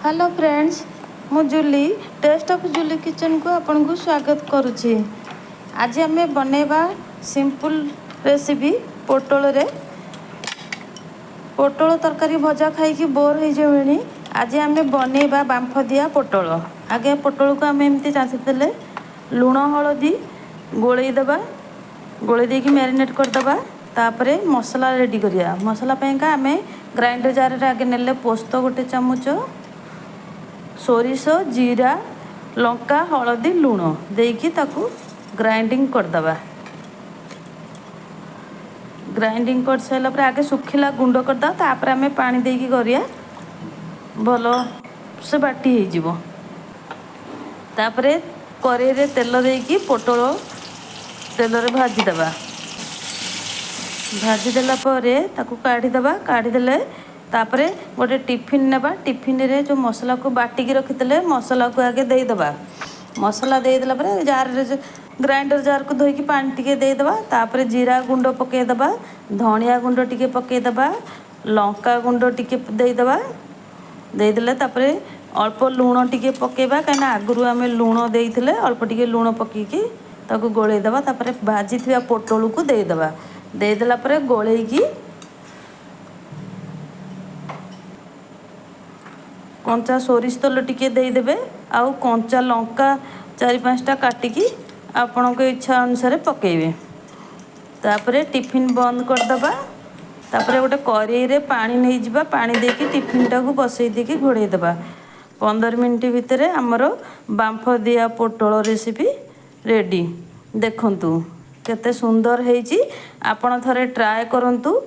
Hello friends, मु Julie taste of Julie kitchen को आपन को स्वागत करुछि। आज आम बनैबा सिंपल रेसिपी पोटल तरकारी भजा खाई बोर हो जाऊनी। आज आम बनैबा बांफ दिया पोटल। आगे पोटल को आम एमती चाषीदे लुण हलदी गोलैदेबा, गोलै देकी मैरिनेट करदबा। तापरे मसला रेडी करिया। मसला पैंका आम ग्राइंडर जार रे आगे नेले पोस्त गोटे चामच, सोरिष जीरा लंका हलदी लुण देकी ताकू ग्राइंडिंग करदबा। ग्राइंडिंग कर साइला पर आगे सुखिला गुंड करदा। तापर आम पानी देकी करिया भलो से बाटी हो जिवो। तापरे कड़ाई रे तेल देकी पोटल तेल रे भाजी देबा। भाजी देला परे ताकू काढ़ी देबा। काढ़ी देले तापरे गोटे टिफिन नेबा। टिफिन रे जो मसला को बाटिकी रखितले मसला को आगे दे देबा। मसला दे देला परे जार रे ग्राइंडर जार को धोइकी पानी टिके दे देबा। तापरे जीरा गुंड पके देबा, धनिया गुंड टिके पके देबा, लंका गुंड टिके दे देबा। दे देले तापरे अल्प लुण टिके पकेबा, काना आगुरु आमे लुण देइथिले अल्प टिके लुण पकेकी ताकू गोलै देबा। तापरे भाजी थिया पोटल को दे देबा। दे देला परे गोलैकी कंचा सोरिष तेल टिके दे देबे। आउ कंचा लंका 4-5टा काटिकी आपण को इच्छा अनुसार पकेबे। तापरे टिफिन बंद कर दबा। तापरे गोटे कड़ाई रे पानी नहीं जिबा। पानी देकी टिफिन टा को बसई देकी घोड़े देबा। 15 मिनट भितरे हमरो बांफ दिया पोटल रेसिपी रेडी। देखंतु केते सुंदर हेची। आपण थरे ट्राई करंतु।